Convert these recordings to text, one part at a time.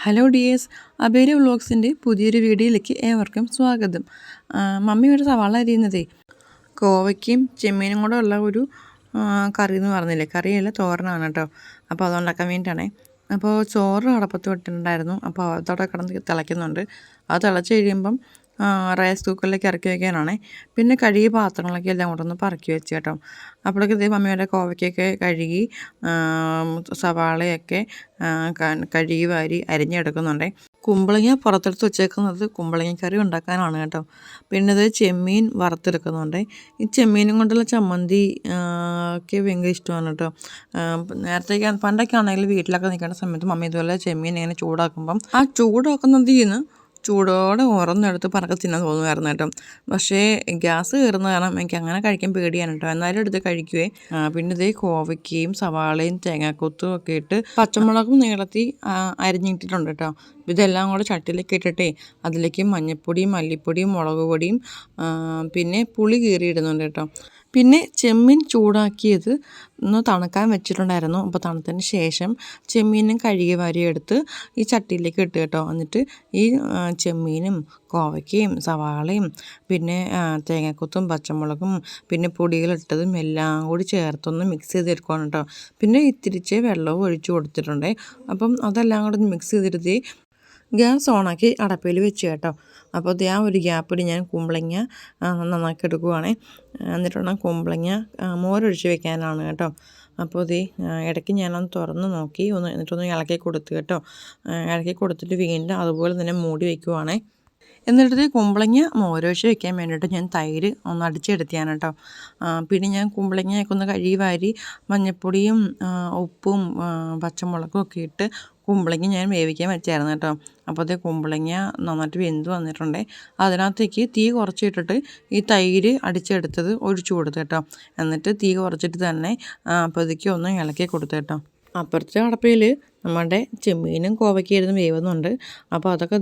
Hello dears, അബേരി വ്ളോഗ്സിൻ്റെ പുതിയൊരു വീഡിയോയിലേക്ക് ഏവർക്കും സ്വാഗതം. മമ്മി ഇവിടെ സവാള അരിയുന്നതേ കോവയ്ക്കും ചെമ്മീനും കൂടെ ഉള്ള ഒരു കറി എന്ന് പറഞ്ഞില്ലേ, കറിയല്ല തോരനാണ് കേട്ടോ. അപ്പോൾ അതുണ്ടാക്കാൻ വേണ്ടിയിട്ടാണേ. അപ്പോൾ ചോറ് അടപ്പത്ത് വിട്ടിട്ടുണ്ടായിരുന്നു. അപ്പോൾ അതോടെ കിടന്ന് തിളയ്ക്കുന്നുണ്ട്. അത് തിളച്ച് കഴിയുമ്പം റൈസ് കുക്കറിലേക്ക് ഇറക്കി വയ്ക്കാനാണേ. പിന്നെ കഴുകിയ പാത്രങ്ങളൊക്കെ എല്ലാം കൊണ്ടൊന്ന് പറക്കി വെച്ച് കേട്ടോ. അപ്പോഴൊക്കെ ഇതേ മമ്മിയുടെ കോവയ്ക്കൊക്കെ കഴുകി സവാളയൊക്കെ കഴുകി വാരി അരിഞ്ഞെടുക്കുന്നുണ്ടേ. കുമ്പളങ്ങ പുറത്തെടുത്ത് വെച്ചേക്കുന്നത് കുമ്പളങ്ങ കറി ഉണ്ടാക്കാനാണ് കേട്ടോ. പിന്നെ ഇത് ചെമ്മീൻ വറുത്തെടുക്കുന്നുണ്ട്. ഈ ചെമ്മീനും കൊണ്ടുള്ള ചമ്മന്തി ഒക്കെ ഭയങ്കര ഇഷ്ടമാണ് കേട്ടോ. നേരത്തേക്ക് പണ്ടൊക്കെ ആണെങ്കിൽ വീട്ടിലൊക്കെ നിൽക്കേണ്ട സമയത്ത് മമ്മി ഇതുപോലെ ചെമ്മീൻ ഇങ്ങനെ ചൂടാക്കുമ്പം ആ ചൂടാക്കുന്നതിൽ നിന്ന് ചൂടോടെ ഉറന്നെടുത്ത് പറക്കി തിന്നാൻ തോന്നുമായിരുന്നു കേട്ടോ. പക്ഷേ ഗ്യാസ് കയറുന്ന കാരണം എനിക്ക് അങ്ങനെ കഴിക്കാൻ പേടിയാണ് കേട്ടോ. എന്നാലും എടുത്ത് കഴിക്കുവേ. പിന്നെ ഇതേ കോവയ്ക്കയും സവാളയും തേങ്ങാക്കൊത്തും ഒക്കെ ഇട്ട് പച്ചമുളകും നീളത്തി അരിഞ്ഞിട്ടിട്ടുണ്ട് കേട്ടോ. ഇതെല്ലാം കൂടെ ചട്ടിയിലേക്ക് ഇട്ടിട്ടേ അതിലേക്ക് മഞ്ഞൾപ്പൊടിയും മല്ലിപ്പൊടിയും മുളക് പൊടിയും പിന്നെ പുളി കീറിയിടുന്നുണ്ട് കേട്ടോ. പിന്നെ ചെമ്മീൻ ചൂടാക്കിയത് ഒന്ന് തണുക്കാൻ വെച്ചിട്ടുണ്ടായിരുന്നു. അപ്പോൾ തണുത്തതിന് ശേഷം ചെമ്മീനും കഴുകി വാരിയെടുത്ത് ഈ ചട്ടിയിലേക്ക് ഇട്ട് കേട്ടോ. എന്നിട്ട് ഈ ചെമ്മീനും കോവയ്ക്കയും സവാളയും പിന്നെ തേങ്ങാക്കൊത്തും പച്ചമുളകും പിന്നെ പൊടികളിട്ടതും എല്ലാം കൂടി ചേർത്തൊന്ന് മിക്സ് ചെയ്തെടുക്കണം കേട്ടോ. പിന്നെ ഇത്തിരിച്ച് വെള്ളവും ഒഴിച്ച് കൊടുത്തിട്ടുണ്ട്. അപ്പം അതെല്ലാം കൂടെ ഒന്ന് മിക്സ് ചെയ്തെടുത്ത് ഗ്യാസ് ഓണാക്കി അടപ്പയിൽ വെച്ച് കേട്ടോ. അപ്പോൾ ആ ഒരു ഗ്യാപ്പിൽ ഞാൻ കുമ്പളങ്ങ നന്നാക്കി എടുക്കുവാണേ. എന്നിട്ടാണ് കുമ്പളങ്ങ മോരൊഴിച്ച് വെക്കാനാണ് കേട്ടോ. അപ്പോൾ ഇടയ്ക്ക് ഞാനൊന്ന് തുറന്ന് നോക്കി എന്നിട്ടൊന്ന് ഇളക്കി കൊടുത്ത് കേട്ടോ. ഇളക്കി കൊടുത്തിട്ട് വീണ്ടും അതുപോലെ തന്നെ മൂടി വയ്ക്കുവാണേ. എന്നിട്ട് കുമ്പളങ്ങ മോരൊഴിച്ച് വെക്കാൻ വേണ്ടിയിട്ട് ഞാൻ തൈര് ഒന്ന് അടിച്ചെടുത്തിയാണ് കേട്ടോ. പിന്നെ ഞാൻ കുമ്പളങ്ങയൊക്കെ ഒന്ന് കഴുകി വാരി മഞ്ഞൾപ്പൊടിയും ഉപ്പും പച്ചമുളകും ഒക്കെ ഇട്ട് കുമ്പളങ്ങ ഞാൻ വേവിക്കാൻ വെച്ചായിരുന്നു കേട്ടോ. അപ്പോൾ കുമ്പളങ്ങ നന്നായിട്ട് വെന്ത് വന്നിട്ടുണ്ട്. അതിനകത്തേക്ക് തീ കുറച്ചിട്ടിട്ട് ഈ തൈര് അടിച്ചെടുത്തത് ഒഴിച്ചു കൊടുത്തു കേട്ടോ. എന്നിട്ട് തീ കുറച്ചിട്ട് തന്നെ പതുക്കെ ഒന്ന് ഇളക്കി കൊടുത്തു കേട്ടോ. അപ്പുറത്തെ അടപ്പയിൽ നമ്മുടെ ചെമ്മീനും കോവയ്ക്കായിരുന്നു വേവുന്നുണ്ട്. അപ്പോൾ അതൊക്കെ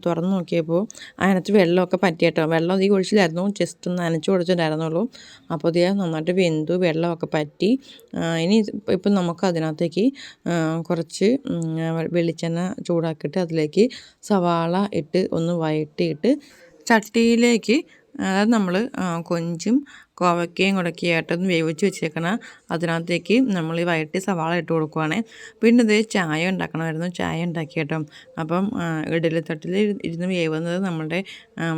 തുറന്ന് നോക്കിയപ്പോൾ അതിനകത്ത് വെള്ളമൊക്കെ പറ്റിയിട്ടോ. വെള്ളം ഒഴിച്ചില്ലായിരുന്നു, ജസ്റ്റ് ഒന്ന് നനച്ച് കൊടുത്തിട്ടുണ്ടായിരുന്നുള്ളൂ. അപ്പോൾ നന്നായിട്ട് വെന്തു, വെള്ളമൊക്കെ പറ്റി. ഇനി ഇപ്പം നമുക്ക് അതിനകത്തേക്ക് കുറച്ച് വെളിച്ചെണ്ണ ചൂടാക്കിയിട്ട് അതിലേക്ക് സവാള ഇട്ട് ഒന്ന് വഴറ്റിയിട്ട് ചട്ടിയിലേക്ക് അതായത് നമ്മൾ കൊഞ്ചും കോവയ്ക്കയും കൂടെയൊക്കെ ആയിട്ടൊന്ന് വേവിച്ച് വെച്ചേക്കണം. അതിനകത്തേക്ക് നമ്മൾ ഈ വഴറ്റി സവാള ഇട്ട് കൊടുക്കുവാണേ. പിന്നെ ചായ ഉണ്ടാക്കണമായിരുന്നു, ചായ ഉണ്ടാക്കി കേട്ടോ. അപ്പം ഇഡലിത്തട്ടിൽ ഇരുന്ന് വേവുന്നത് നമ്മുടെ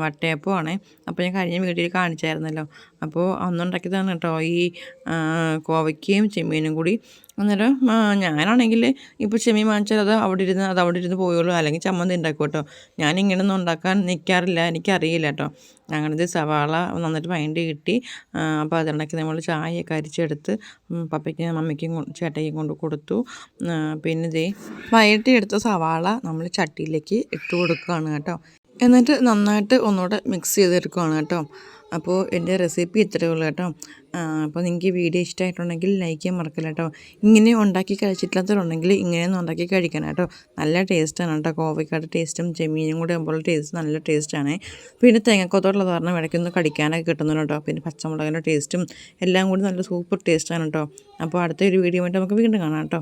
വട്ടയപ്പമാണേ. അപ്പോൾ ഞാൻ കഴിഞ്ഞ വീഡിയോയിൽ കാണിച്ചായിരുന്നല്ലോ. അപ്പോൾ അന്നുണ്ടാക്കിയതാണ് കേട്ടോ ഈ കോവയ്ക്കയും ചെമ്മീനും കൂടി. അന്നേരം ഞാനാണെങ്കിൽ ഇപ്പോൾ ചെമ്മീൻ വാങ്ങിച്ചാൽ അത് അവിടെ ഇരുന്ന് പോയുള്ളൂ, അല്ലെങ്കിൽ ചമ്മന്തി ഉണ്ടാക്കും കേട്ടോ. ഞാനിങ്ങനെയൊന്നും ഉണ്ടാക്കാൻ നിൽക്കാറില്ല, എനിക്കറിയില്ല കേട്ടോ. അങ്ങനത്തെ സവാള നന്നായിട്ട് വഴണ്ടി കിട്ടി. അപ്പോൾ അതുണ്ടാക്കി നമ്മൾ ചായയൊക്കെ അരിച്ചെടുത്ത് പപ്പയ്ക്കും മമ്മിക്കും ചേട്ടയ്ക്കും കൊണ്ട് കൊടുത്തു. പിന്നെ വഴറ്റി എടുത്ത സവാള നമ്മൾ ചട്ടിയിലേക്ക് ഇട്ട് കൊടുക്കുകയാണ് കേട്ടോ. എന്നിട്ട് നന്നായിട്ട് ഒന്നുകൂടെ മിക്സ് ചെയ്തെടുക്കുകയാണ് കേട്ടോ. അപ്പോൾ എൻ്റെ റെസിപ്പി ഇത്രയേ ഉള്ളൂ കേട്ടോ. അപ്പോൾ നിങ്ങൾക്ക് വീഡിയോ ഇഷ്ടമായിട്ടുണ്ടെങ്കിൽ ലൈക്ക് ചെയ്യാൻ മറക്കില്ല കേട്ടോ. ഇങ്ങനെ ഉണ്ടാക്കി കഴിച്ചിട്ടില്ലാത്തവരുണ്ടെങ്കിൽ ഇങ്ങനെയൊന്നും ഉണ്ടാക്കി കഴിക്കണം കേട്ടോ. നല്ല ടേസ്റ്റാണ് കേട്ടോ. കോവയ്ക്കാട് ടേസ്റ്റും ചെമ്മീനും കൂടെ ആകുമ്പോൾ ടേസ്റ്റ് നല്ല ടേസ്റ്റാണ്. പിന്നെ തേങ്ങാക്കൊത്തുള്ളത് കാരണം ഇടയ്ക്കൊന്ന് കടിക്കാനൊക്കെ കിട്ടുന്നുണ്ട് കേട്ടോ. പിന്നെ പച്ചമുളകിൻ്റെ ടേസ്റ്റും എല്ലാം കൂടി നല്ല സൂപ്പർ ടേസ്റ്റാണ് കേട്ടോ. അപ്പോൾ അടുത്തൊരു വീഡിയോ ആയിട്ട് നമുക്ക് വീണ്ടും കാണാം കേട്ടോ.